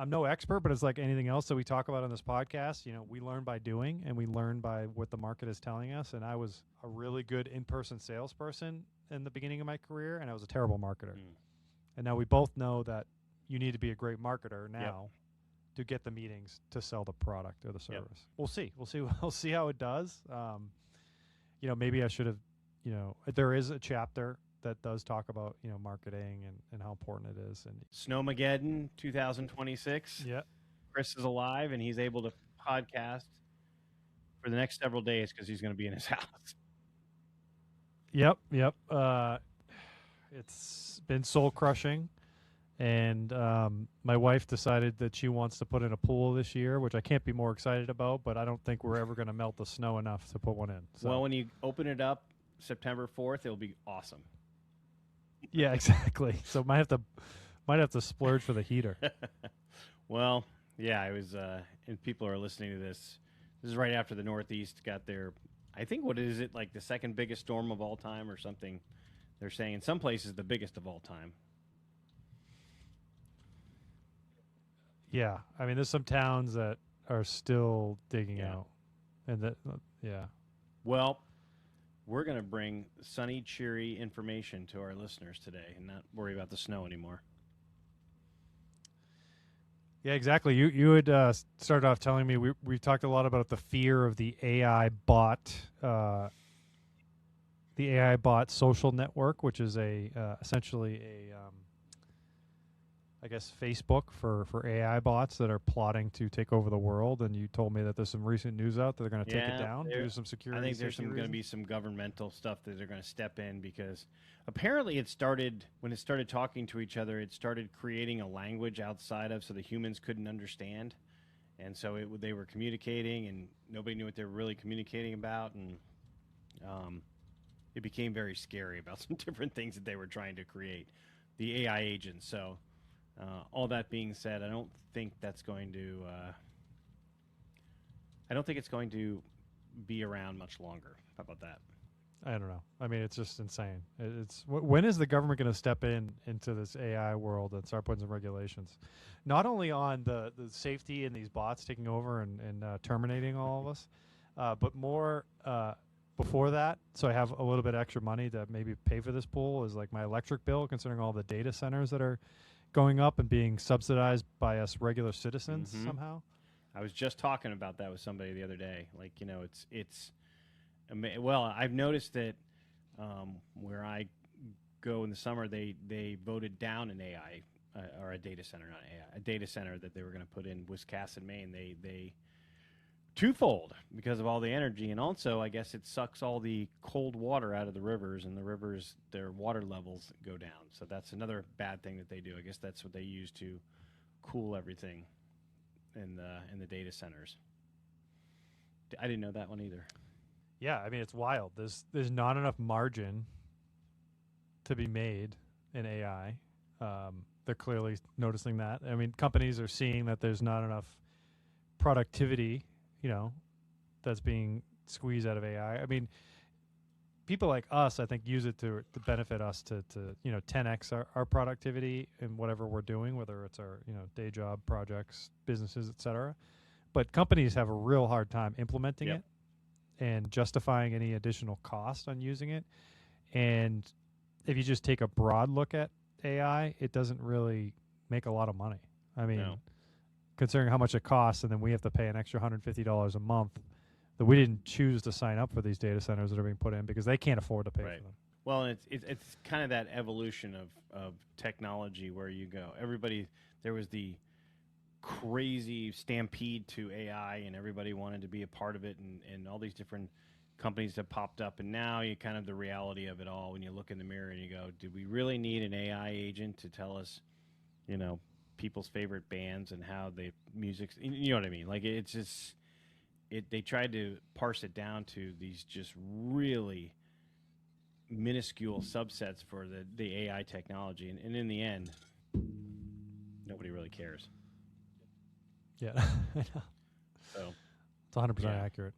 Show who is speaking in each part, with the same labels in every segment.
Speaker 1: I'm no expert, but it's like anything else that we talk about on this podcast. You know, we learn by doing, and we learn by what the market is telling us. And I was a really good in-person salesperson in the beginning of my career, and I was a terrible marketer. And now we both know that you need to be a great marketer now to get the meetings to sell the product or the service. We'll see. We'll see how it does. You know, maybe I should have. You know, there is a chapter that does talk about, you know, marketing and how important it is. And
Speaker 2: Snowmageddon 2026.
Speaker 1: Yeah.
Speaker 2: Chris is alive and he's able to podcast for the next several days because he's going to be in his house.
Speaker 1: Yep. It's been soul crushing. And my wife decided that she wants to put in a pool this year, which I can't be more excited about, but I don't think we're ever going to melt the snow enough to put one in. So.
Speaker 2: Well, when you open it up September 4th, it'll be awesome.
Speaker 1: Yeah, exactly. So might have to splurge for the heater.
Speaker 2: Well, yeah, I was, and people are listening to this. This is right after the Northeast got their, I think, what is it, like the second biggest storm of all time or something? They're saying in some places the biggest of all time.
Speaker 1: Yeah, I mean, there's some towns that are still digging out, and that,
Speaker 2: Well, we're going to bring sunny, cheery information to our listeners today and not worry about the snow anymore.
Speaker 1: Yeah, exactly. You had started off telling me we've talked a lot about the fear of the AI bot, social network, which is essentially a I guess Facebook for AI bots that are plotting to take over the world. And you told me that there's some recent news out that they're going to take it down due to some security.
Speaker 2: I think there's going to be some governmental stuff that they're going to step in because apparently when it started talking to each other, it started creating a language outside of so the humans couldn't understand. And so they were communicating and nobody knew what they were really communicating about. And it became very scary about some different things that they were trying to create, the AI agents. So all that being said, I don't think it's going to be around much longer. How about that?
Speaker 1: I don't know. I mean, it's just insane. When is the government going to step into this AI world and start putting some regulations, not only on the safety and these bots taking over and terminating all of us, but more before that. So I have a little bit extra money to maybe pay for this pool is like my electric bill, considering all the data centers that are going up and being subsidized by us regular citizens somehow.
Speaker 2: I was just talking about that with somebody the other day. Like, you know, well, I've noticed that where I go in the summer, they voted down an AI or a data center, not AI, a data center that they were going to put in Wisconsin, Maine. They twofold because of all the energy, and also I guess it sucks all the cold water out of the rivers, and the rivers, their water levels go down. So that's another bad thing that they do. I guess that's what they use to cool everything in the data centers. I didn't know that one either.
Speaker 1: Yeah, I mean, it's wild. There's not enough margin to be made in AI. They're clearly noticing that. I mean, companies are seeing that there's not enough productivity, you know, that's being squeezed out of AI. I mean, people like us, I think, use it to benefit us to 10x our productivity in whatever we're doing, whether it's our, day job, projects, businesses, et cetera. But companies have a real hard time implementing it and justifying any additional cost on using it. And if you just take a broad look at AI, it doesn't really make a lot of money. I mean, considering how much it costs, and then we have to pay an extra $150 a month that we didn't choose to sign up for these data centers that are being put in because they can't afford to pay for them.
Speaker 2: Well, it's kind of that evolution of technology where you go. There was the crazy stampede to AI, and everybody wanted to be a part of it, and all these different companies have popped up, and now you kind of the reality of it all when you look in the mirror and you go, do we really need an AI agent to tell us, people's favorite bands and how they music, you know what I mean? Like it's just, they tried to parse it down to these just really minuscule subsets for the AI technology, and in the end, nobody really cares.
Speaker 1: Yeah, I know.
Speaker 2: So
Speaker 1: it's 100% accurate.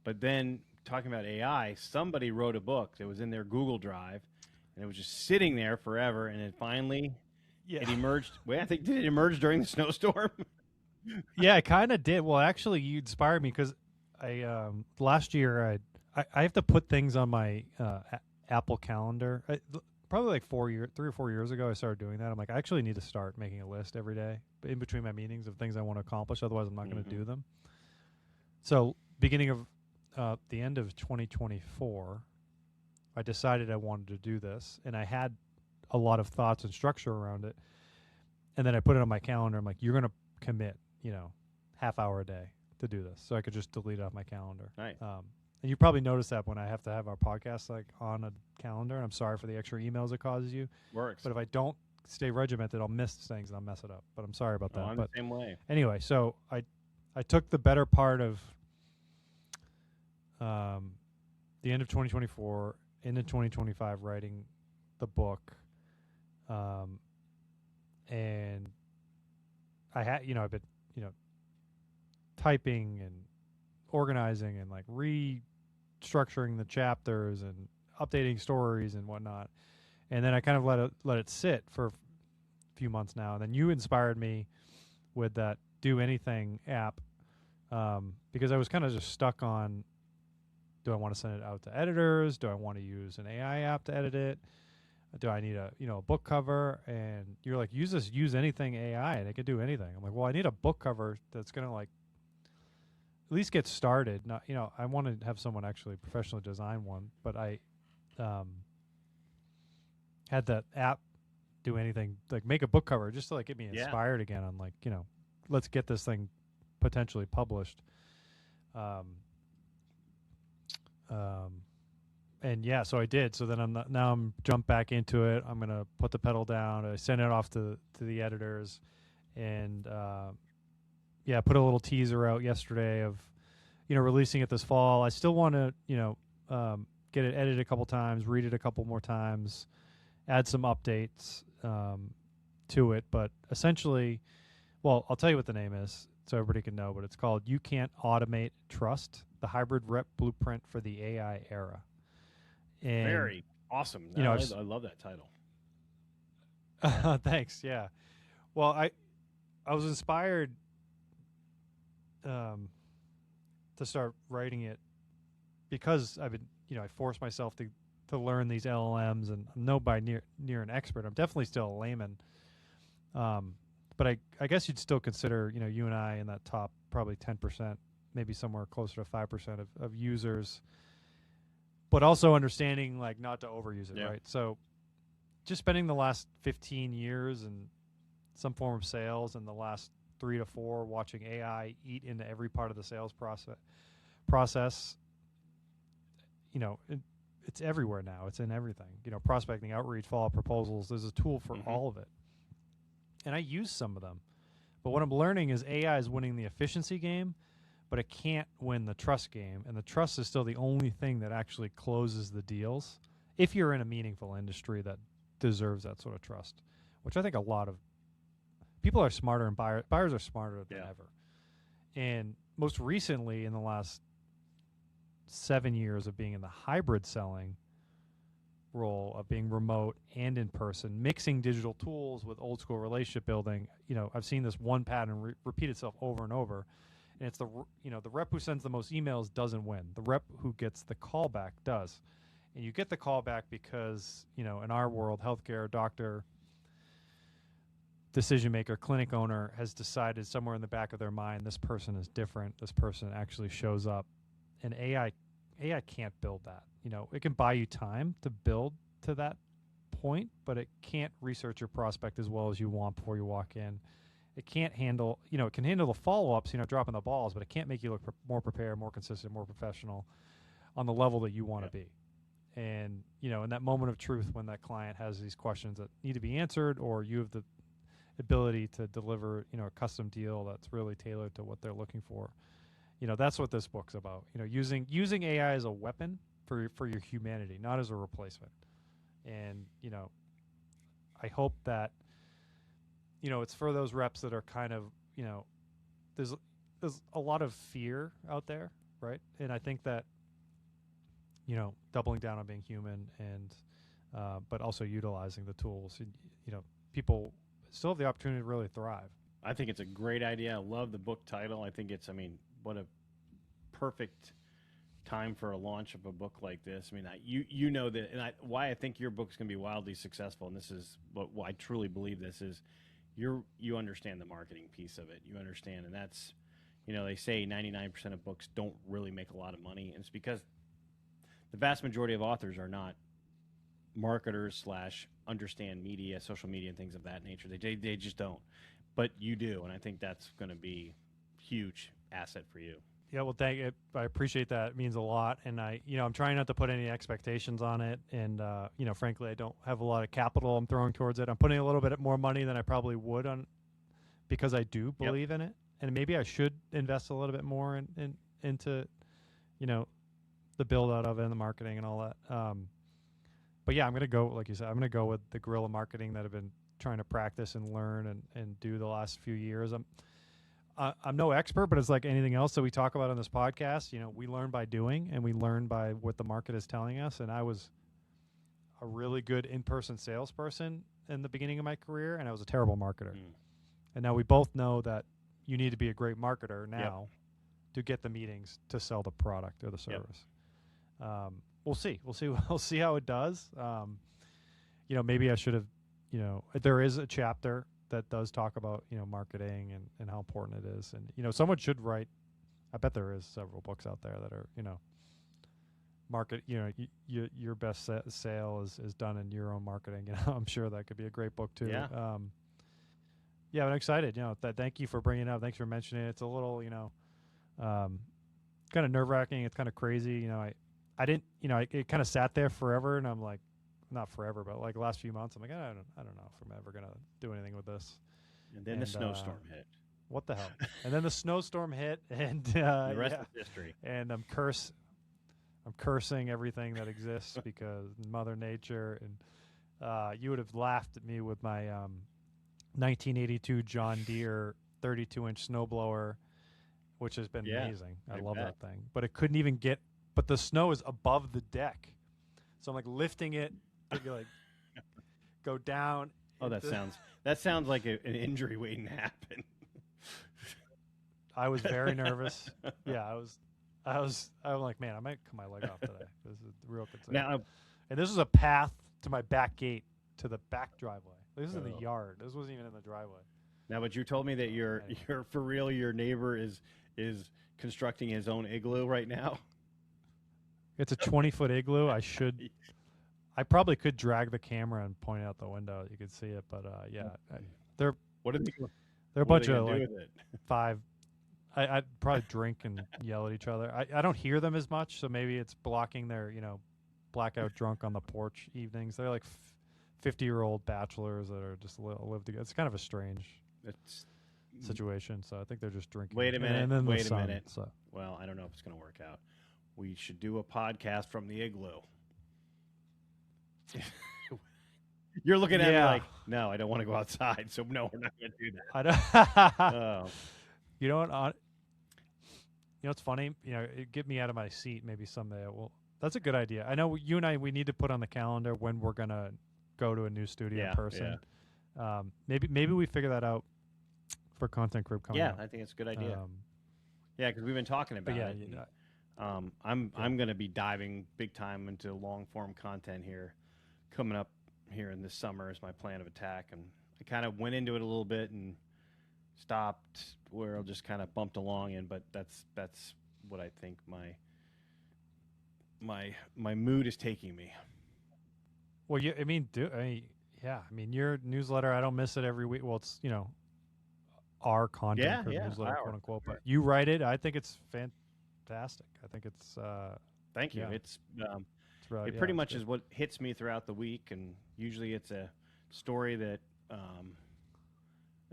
Speaker 2: But then talking about AI, somebody wrote a book that was in their Google Drive, and it was just sitting there forever, and it finally
Speaker 1: Yeah.
Speaker 2: It emerged. Wait, I think did it emerge during the snowstorm?
Speaker 1: Yeah, I kind of did. Well, actually, you inspired me because last year I have to put things on my Apple Calendar. Probably like 3 or 4 years ago, I started doing that. I'm like, I actually need to start making a list every day in between my meetings of things I want to accomplish. Otherwise, I'm not going to do them. So, beginning of the end of 2024, I decided I wanted to do this, and I had a lot of thoughts and structure around it. And then I put it on my calendar. I'm like, you're going to commit, half hour a day to do this. So I could just delete it off my calendar.
Speaker 2: Nice.
Speaker 1: And you probably noticed that when I have to have our podcast like on a calendar. And I'm sorry for the extra emails it causes you.
Speaker 2: Works.
Speaker 1: But if I don't stay regimented, I'll miss things and I'll mess it up. But I'm sorry about that.
Speaker 2: I'm
Speaker 1: but
Speaker 2: the same way.
Speaker 1: Anyway, so I took the better part of the end of 2024 into 2025 writing the book. And I had, I've been, typing and organizing and like restructuring the chapters and updating stories and whatnot. And then I kind of let it sit for a few months now. And then you inspired me with that Do Anything app, because I was kind of just stuck on, do I want to send it out to editors? Do I want to use an AI app to edit it? Do I need a book cover? And you're like, use anything AI and it could do anything. I'm like, well, I need a book cover that's going to like at least get started. Not, I want to have someone actually professionally design one, but I had that app do anything, like make a book cover just to like get me inspired again on like, let's get this thing potentially published. And yeah, so I did. So then I'm jumped back into it. I'm gonna put the pedal down. I sent it off to the editors, and put a little teaser out yesterday of releasing it this fall. I still want to get it edited a couple times, read it a couple more times, add some updates to it. But essentially, well, I'll tell you what the name is so everybody can know. But it's called "You Can't Automate Trust: The Hybrid Rep Blueprint for the AI Era." And,
Speaker 2: very awesome. I love that title.
Speaker 1: Thanks. Yeah. Well, I was inspired to start writing it because I've been, I forced myself to learn these LLMs, and I'm no by near an expert. I'm definitely still a layman. But I guess you'd still consider, you and I in that top probably 10%, maybe somewhere closer to 5% of users. But also understanding like not to overuse it, right? So just spending the last 15 years in some form of sales and the last 3 to 4 watching AI eat into every part of the sales process, it's everywhere now. It's in everything. Prospecting, outreach, follow-up proposals. There's a tool for all of it. And I use some of them. But what I'm learning is AI is winning the efficiency game, but it can't win the trust game. And the trust is still the only thing that actually closes the deals if you're in a meaningful industry that deserves that sort of trust, which I think a lot of people are smarter and buyers are smarter than ever. And most recently in the last 7 years of being in the hybrid selling role of being remote and in person, mixing digital tools with old school relationship building, I've seen this one pattern repeat itself over and over. And it's the rep who sends the most emails doesn't win. The rep who gets the callback does. And you get the callback because, in our world, healthcare, doctor, decision maker, clinic owner has decided somewhere in the back of their mind, this person is different. This person actually shows up. And AI can't build that. It can buy you time to build to that point, but it can't research your prospect as well as you want before you walk in. It can't handle, it can handle the follow-ups, dropping the balls, but it can't make you look more prepared, more consistent, more professional on the level that you want to be. And, in that moment of truth when that client has these questions that need to be answered, or you have the ability to deliver, a custom deal that's really tailored to what they're looking for. That's what this book's about. Using AI as a weapon for your humanity, not as a replacement. And, I hope that it's for those reps that are kind of, there's a lot of fear out there, right? And I think that, doubling down on being human and, but also utilizing the tools. People, still have the opportunity to really thrive.
Speaker 2: I think it's a great idea. I love the book title. I think it's, I mean, what a perfect time for a launch of a book like this. I mean, you know that, and why I think your book's going to be wildly successful, and this is why I truly believe this is, you understand the marketing piece of it. You understand, and that's, you know, they say 99% of books don't really make a lot of money, and it's because the vast majority of authors are not marketers / understand media, social media, and things of that nature. They just don't, but you do, and I think that's going to be huge asset for you.
Speaker 1: Yeah, well, thank you. I appreciate that. It means a lot, and I'm trying not to put any expectations on it, and frankly, I don't have a lot of capital I'm throwing towards it. I'm putting a little bit more money than I probably would on, because I do believe in it, and maybe I should invest a little bit more into, the build out of it and the marketing and all that. But yeah, I'm gonna go, like you said, I'm gonna go with the guerrilla marketing that I've been trying to practice and learn and do the last few years. I'm no expert, but it's like anything else that we talk about on this podcast. We learn by doing, and we learn by what the market is telling us. And I was a really good in-person salesperson in the beginning of my career, and I was a terrible marketer. And now we both know that you need to be a great marketer now to get the meetings to sell the product or the service. We'll see. We'll see how it does. Maybe I should have, there is a chapter that does talk about, marketing and how important it is. And, someone should write, I bet there is several books out there that are, market, your best sale is done in your own marketing. I'm sure that could be a great book too.
Speaker 2: Yeah.
Speaker 1: But I'm excited, thank you for bringing it up. Thanks for mentioning it. It's a little, kind of nerve wracking. It's kind of crazy. I didn't, it kind of sat there forever, and I'm like, not forever, but like the last few months, I'm like, I don't know if I'm ever going to do anything with this.
Speaker 2: And then the snowstorm hit.
Speaker 1: What the hell? And then the snowstorm hit, and
Speaker 2: the rest is history.
Speaker 1: And I'm cursing everything that exists because Mother Nature. And you would have laughed at me with my 1982 John Deere 32-inch snowblower, which has been amazing. I love that thing, but it couldn't even get. But the snow is above the deck, so I'm like lifting it. You like go down.
Speaker 2: Oh, that sounds like an injury waiting to happen.
Speaker 1: I was very nervous. Yeah, I was like, man, I might cut my leg off today. This is a real concern.
Speaker 2: Now,
Speaker 1: and this was a path to my back gate to the back driveway. This is in the yard. This wasn't even in the driveway.
Speaker 2: Now, but you told me that you're for real. Your neighbor is constructing his own igloo right now.
Speaker 1: It's a 20-foot igloo. I probably could drag the camera and point out the window. You could see it, but they're a bunch of like 5. I'd probably drink and yell at each other. I don't hear them as much, so maybe it's blocking their blackout drunk on the porch evenings. They're like 50-year-old bachelors that are just live together. It's kind of a strange situation. So I think they're just drinking.
Speaker 2: Wait a minute.
Speaker 1: And then
Speaker 2: wait a minute.
Speaker 1: So.
Speaker 2: Well, I don't know if it's going to work out. We should do a podcast from the igloo. You're looking at me like, no, I don't want to go outside. So no, we're not going to do that.
Speaker 1: I don't. You know what? It's funny. Get me out of my seat. Maybe someday. That's a good idea. I know you and I. We need to put on the calendar when we're gonna go to a new studio in person. Yeah. Maybe we figure that out for Content Group coming up.
Speaker 2: Yeah, I think it's a good idea. Because we've been talking about it. I'm going to be diving big time into long form content here, coming up here in this summer is my plan of attack, and I kind of went into it a little bit and stopped where I just kind of bumped along in, but that's what I think my mood is taking me.
Speaker 1: Well, your newsletter, I don't miss it every week. Well, it's our content newsletter, quote unquote, but you write it. I think it's fantastic. I think it's
Speaker 2: thank you.
Speaker 1: Yeah.
Speaker 2: It's it pretty much is what hits me throughout the week, and usually it's a story that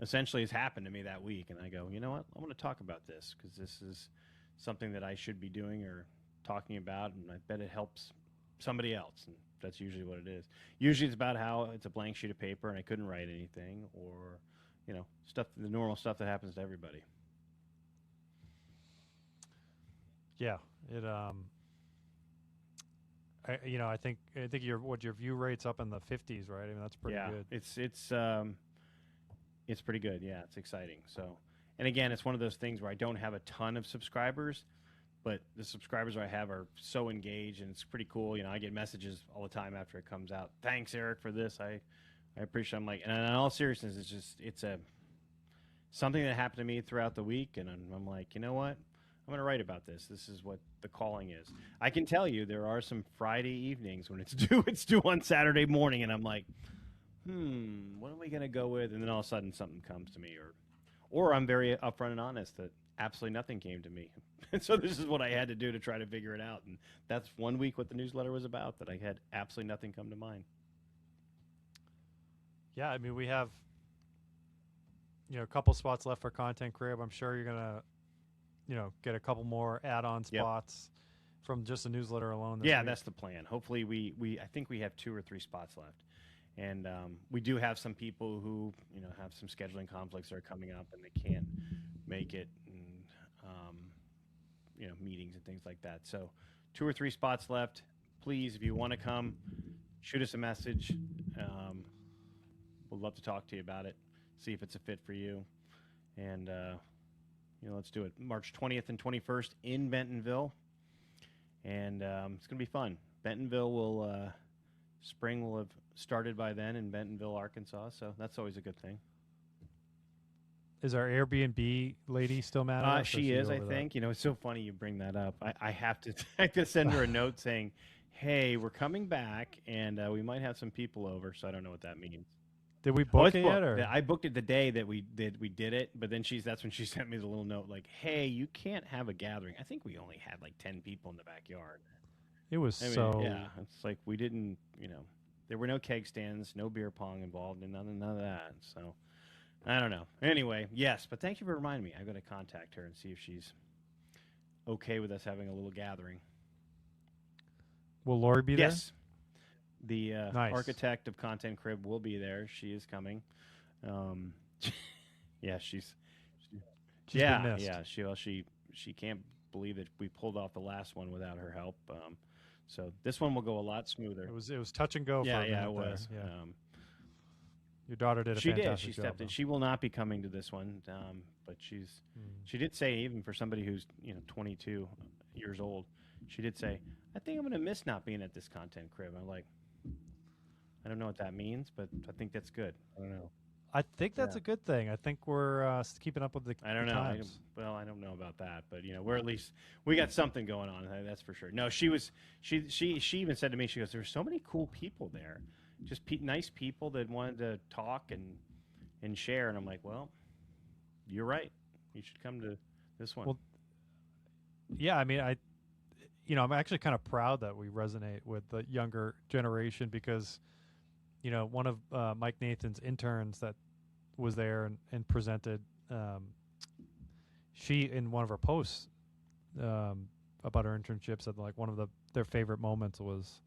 Speaker 2: essentially has happened to me that week, and I go, you know what, I want to talk about this because this is something that I should be doing or talking about, and I bet it helps somebody else, and that's usually what it is. Usually it's about how it's a blank sheet of paper and I couldn't write anything, or the normal stuff that happens to everybody.
Speaker 1: Yeah, it I think your view rate's up in the 50s, right? I mean, that's pretty good.
Speaker 2: It's It's pretty good. Yeah, it's exciting. So, and again, it's one of those things where I don't have a ton of subscribers, but the subscribers I have are so engaged, and it's pretty cool. You know, I get messages all the time after it comes out. Thanks, Eric, for this. I appreciate. I'm like, and in all seriousness, it's a something that happened to me throughout the week, and I'm like, you know what? I'm going to write about this. This is what the calling is. I can tell you there are some Friday evenings when it's due. It's due on Saturday morning, and I'm like, what are we going to go with? And then all of a sudden something comes to me, or I'm very upfront and honest that absolutely nothing came to me. And so this is what I had to do to try to figure it out. And that's one week what the newsletter was about, that I had absolutely nothing come to mind.
Speaker 1: Yeah, I mean, we have, a couple spots left for Content Crib. I'm sure you're going to, get a couple more add-on spots from just the newsletter alone.
Speaker 2: Yeah,
Speaker 1: week.
Speaker 2: That's the plan. Hopefully I think we have 2 or 3 spots left. And we do have some people who, have some scheduling conflicts that are coming up and they can't make it, and, meetings and things like that. So 2 or 3 spots left. Please, if you want to come, shoot us a message. We'd love to talk to you about it, see if it's a fit for you. And, let's do it. March 20th and 21st in Bentonville. And it's going to be fun. Bentonville spring will have started by then in Bentonville, Arkansas. So that's always a good thing.
Speaker 1: Is our Airbnb lady still mad at us?
Speaker 2: She is, I think. It's so funny you bring that up. I have to send her a note saying, hey, we're coming back, and we might have some people over, so I don't know what that means.
Speaker 1: Did we book it yet? Or?
Speaker 2: I booked it the day that we did it, but then that's when she sent me the little note like, hey, you can't have a gathering. I think we only had like 10 people in the backyard.
Speaker 1: It was
Speaker 2: yeah, it's like we didn't, there were no keg stands, no beer pong involved, and none of that. So I don't know. Anyway, yes, but thank you for reminding me. I've got to contact her and see if she's okay with us having a little gathering.
Speaker 1: Will Lori be there?
Speaker 2: Yes. The
Speaker 1: nice.
Speaker 2: architect of Content Crib will be there. She is coming. Yeah, she's
Speaker 1: been missed.
Speaker 2: Yeah. She can't believe that we pulled off the last one without her help. So this one will go a lot smoother.
Speaker 1: It was touch and go.
Speaker 2: Yeah,
Speaker 1: for a minute
Speaker 2: it was.
Speaker 1: There. Yeah. Your daughter did a
Speaker 2: she
Speaker 1: fantastic
Speaker 2: did. She
Speaker 1: job,
Speaker 2: stepped in. She will not be coming to this one, but she did say, even for somebody who's 22 years old, she did say, I think I'm going to miss not being at this Content Crib. I'm like, I don't know what that means, but I think that's good. I don't know.
Speaker 1: I think that's a good thing. I think we're keeping up with the
Speaker 2: I don't know.
Speaker 1: times.
Speaker 2: I don't know about that, but we're at least we got something going on. That's for sure. No, she even said to me, she goes, "There's so many cool people there, just nice people that wanted to talk and share." And I'm like, "Well, you're right. You should come to this one."
Speaker 1: Well, yeah. I mean, I'm actually kind of proud that we resonate with the younger generation because. One of Mike Nathan's interns that was there and presented, she, in one of her posts about her internship, said like one of their favorite moments was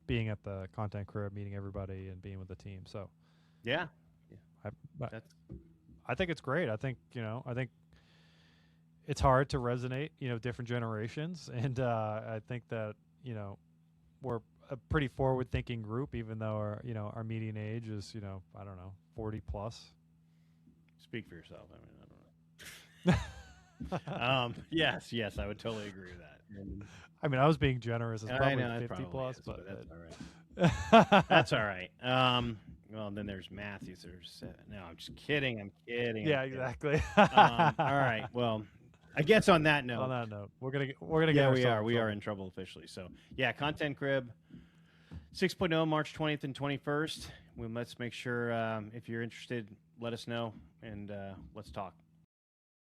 Speaker 1: being at the Content Crib, meeting everybody and being with the team. So,
Speaker 2: yeah.
Speaker 1: I think it's great. I think it's hard to resonate, different generations. And I think that, we're a pretty forward-thinking group, even though our median age is 40 plus.
Speaker 2: Speak for yourself. I don't know. Yes, I would totally agree with that.
Speaker 1: I mean, I was being generous. It's probably 50 plus, but
Speaker 2: that's all right. That's all right. Well, then there's Matthews. No, I'm just kidding. I'm kidding.
Speaker 1: Yeah, exactly.
Speaker 2: All right. Well. I guess on that note,
Speaker 1: we're gonna get.
Speaker 2: Yeah, we are in trouble officially. So yeah, Content Crib 6.0, March 20th and 21st. Let's make sure if you're interested, let us know and let's talk.